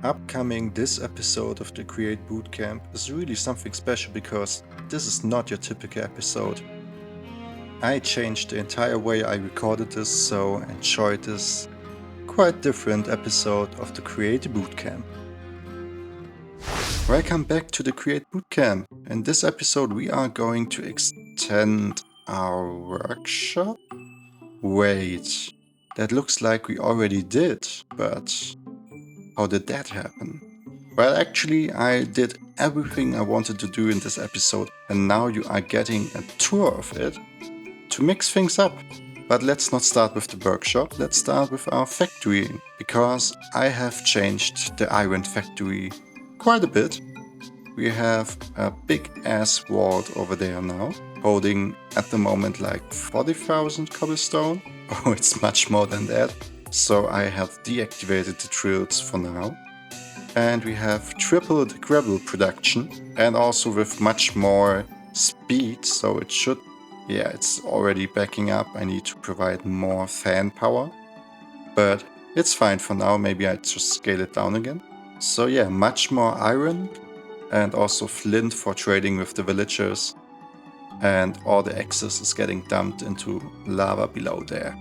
Upcoming this episode of the Create Bootcamp is really something special because this is not your typical episode. I changed the entire way I recorded this, so enjoy this quite different episode of the Create Bootcamp. Welcome back to the Create Bootcamp. In this episode we are going to extend our workshop. Wait, that looks like we already did, but how did that happen? Well, actually, I did everything I wanted to do in this episode, and now you are getting a tour of it to mix things up. But let's not start with the workshop, let's start with our factory, because I have changed the iron factory quite a bit. We have a big ass vault over there now, holding at the moment like 40,000 cobblestone. Oh, it's much more than that. So I have deactivated the drills for now. And we have tripled gravel production and also with much more speed. So it should, it's already backing up. I need to provide more fan power, but it's fine for now. Maybe I just scale it down again. So yeah, much more iron and also flint for trading with the villagers. And all the excess is getting dumped into lava below there.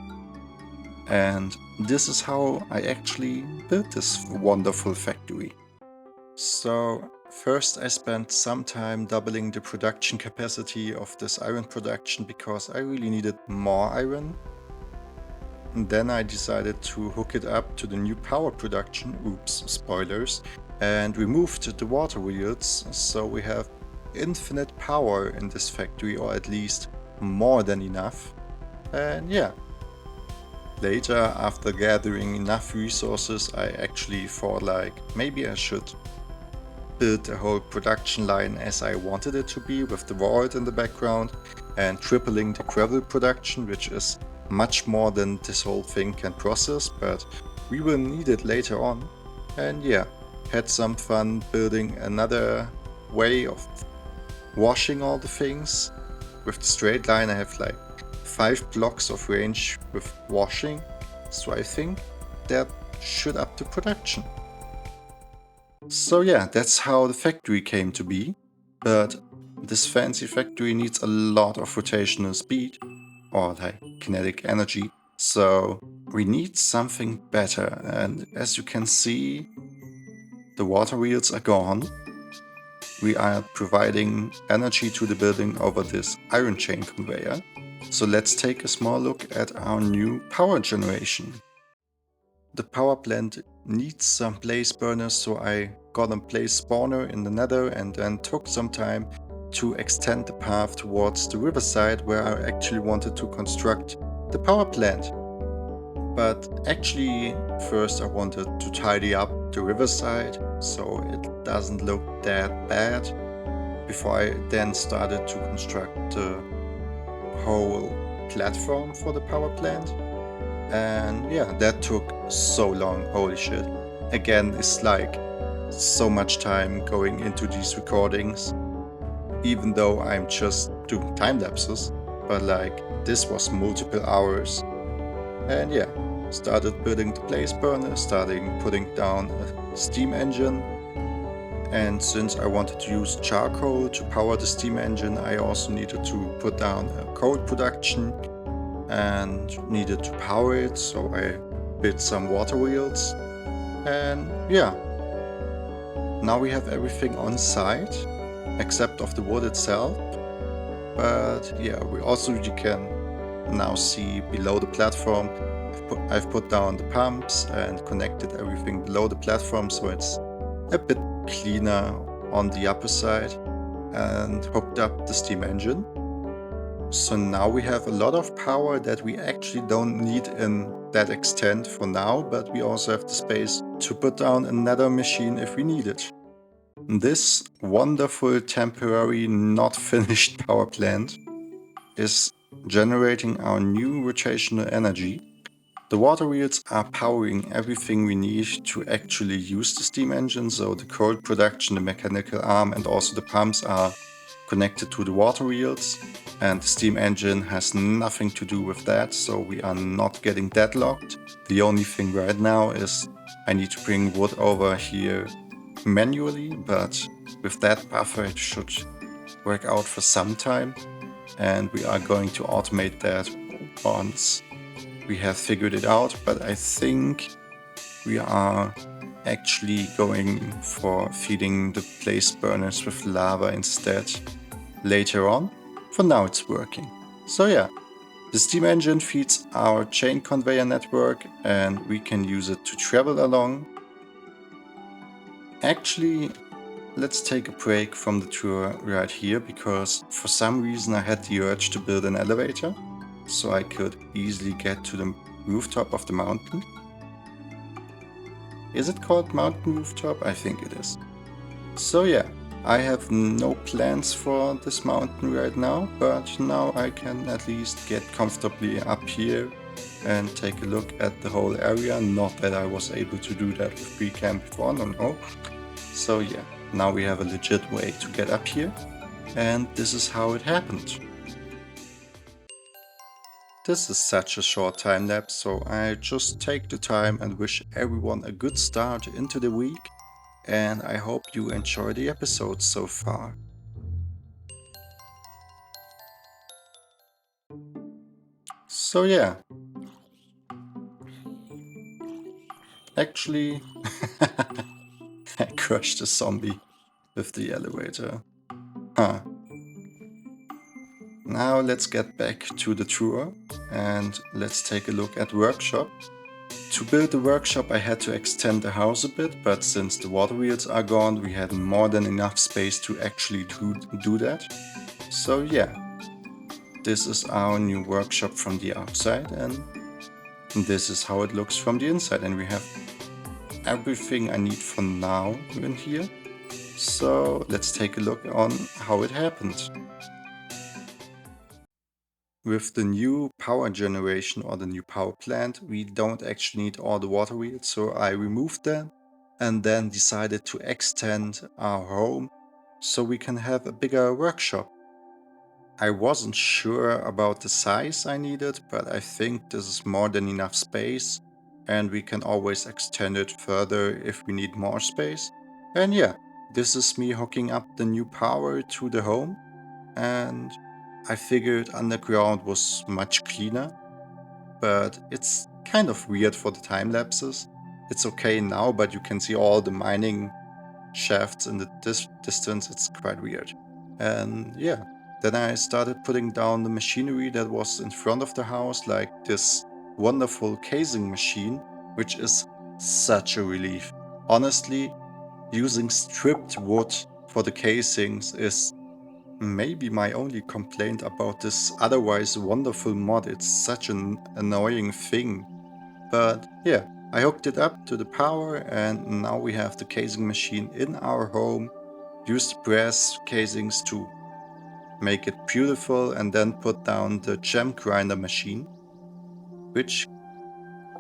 And this is how I actually built this wonderful factory. So first I spent some time doubling the production capacity of this iron production because I really needed more iron. And then I decided to hook it up to the new power production, oops, spoilers, and removed the water wheels, so we have infinite power in this factory, or at least more than enough. And yeah, later, after gathering enough resources, I actually thought like maybe I should build the whole production line as I wanted it to be, with the vault in the background and tripling the gravel production, which is much more than this whole thing can process, but we will need it later on. And yeah, had some fun building another way of washing all the things. With the straight line I have like 5 blocks of range with washing, so I think that should up the production. So yeah, that's how the factory came to be, but this fancy factory needs a lot of rotational speed, or like kinetic energy, so we need something better. And as you can see, the water wheels are gone. We are providing energy to the building over this iron chain conveyor. So let's take a small look at our new power generation. The power plant needs some blaze burners, so I got a blaze spawner in the nether and then took some time to extend the path towards the riverside where I actually wanted to construct the power plant. But actually first I wanted to tidy up the riverside so it doesn't look that bad before I then started to construct the whole platform for the power plant. And yeah, that took so long, holy shit. Again, it's like so much time going into these recordings, even though I'm just doing time lapses, but like this was multiple hours. And yeah, started building the blaze burner, starting putting down a steam engine. And since I wanted to use charcoal to power the steam engine, I also needed to put down a coal production and needed to power it, so I built some water wheels. And yeah, now we have everything on site except of the wood itself. But yeah, you can now see below the platform I've put down the pumps and connected everything below the platform, so it's a bit cleaner on the upper side, and hooked up the steam engine. So now we have a lot of power that we actually don't need in that extent for now, but we also have the space to put down another machine if we need it. This wonderful temporary not finished power plant is generating our new rotational energy. The water wheels are powering everything we need to actually use the steam engine, so the coal production, the mechanical arm and also the pumps are connected to the water wheels, and the steam engine has nothing to do with that, so we are not getting deadlocked. The only thing right now is I need to bring wood over here manually, but with that buffer it should work out for some time, and we are going to automate that once we have figured it out. But I think we are actually going for feeding the place burners with lava instead later on. For now it's working. So yeah, the steam engine feeds our chain conveyor network and we can use it to travel along. Actually, let's take a break from the tour right here, because for some reason I had the urge to build an elevator so I could easily get to the rooftop of the mountain. Is it called mountain rooftop? I think it is. So yeah, I have no plans for this mountain right now, but now I can at least get comfortably up here and take a look at the whole area. Not that I was able to do that with Bootcamp before, no. So yeah, now we have a legit way to get up here, and this is how it happened. This is such a short time lapse, so I just take the time and wish everyone a good start into the week, and I hope you enjoy the episode so far. So yeah, actually I crushed a zombie with the elevator. Huh. Now let's get back to the tour and let's take a look at workshop. To build the workshop I had to extend the house a bit, but since the water wheels are gone we had more than enough space to actually do that. So yeah, this is our new workshop from the outside and this is how it looks from the inside, and we have everything I need for now in here. So let's take a look on how it happened. With the new power generation or the new power plant, we don't actually need all the water wheels, so I removed them and then decided to extend our home so we can have a bigger workshop. I wasn't sure about the size I needed, but I think this is more than enough space and we can always extend it further if we need more space. And yeah, this is me hooking up the new power to the home, and I figured underground was much cleaner, but it's kind of weird for the time lapses. It's okay now, but you can see all the mining shafts in the distance. It's quite weird. And yeah, then I started putting down the machinery that was in front of the house, like this wonderful casing machine, which is such a relief. Honestly, using stripped wood for the casings is maybe my only complaint about this otherwise wonderful mod. It's such an annoying thing. But yeah, I hooked it up to the power and now we have the casing machine in our home. Used brass casings to make it beautiful and then put down the gem grinder machine, which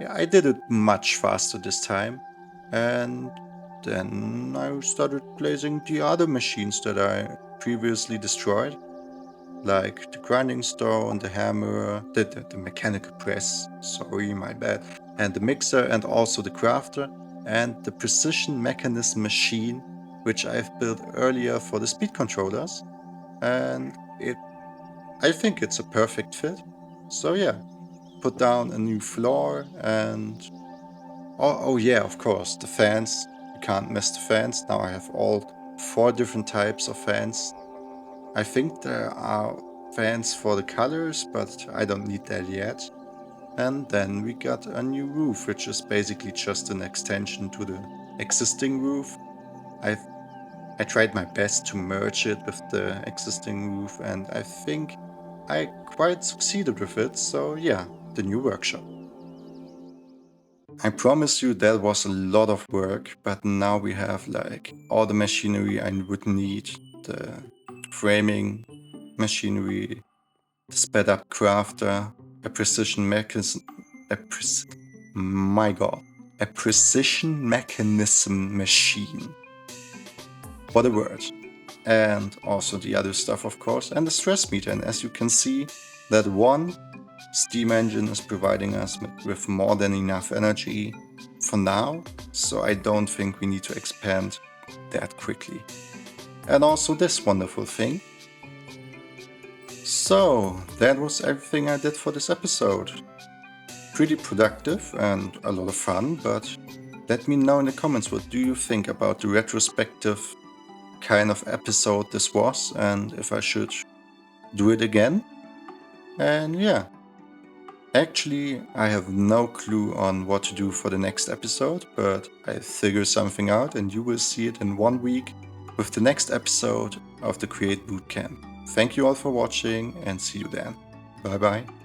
yeah, I did it much faster this time. And then I started placing the other machines that I previously destroyed, like the grinding stone, the hammer, the mechanical press, sorry, my bad, and the mixer, and also the crafter, and the precision mechanism machine, which I've built earlier for the speed controllers. And I think it's a perfect fit. So yeah, put down a new floor and oh yeah, of course, the fans. You can't miss the fans. Now I have all 4 different types of fans. I think there are fans for the colors, but I don't need that yet. And then we got a new roof, which is basically just an extension to the existing roof. I tried my best to merge it with the existing roof, and I think I quite succeeded with it. So yeah, the new workshop. I promise you that was a lot of work, but now we have like all the machinery I would need, the framing machinery, the sped up crafter, a precision mechanism, my god, a precision mechanism machine. What a word. And also the other stuff, of course, and the stress meter. And as you can see, that one steam engine is providing us with more than enough energy for now, so I don't think we need to expand that quickly. And also this wonderful thing. So, that was everything I did for this episode. Pretty productive and a lot of fun, but let me know in the comments what do you think about the retrospective kind of episode this was, and if I should do it again. And yeah, actually I have no clue on what to do for the next episode, but I figure something out and you will see it in 1 week with the next episode of the Create Bootcamp. Thank you all for watching and see you then. Bye bye.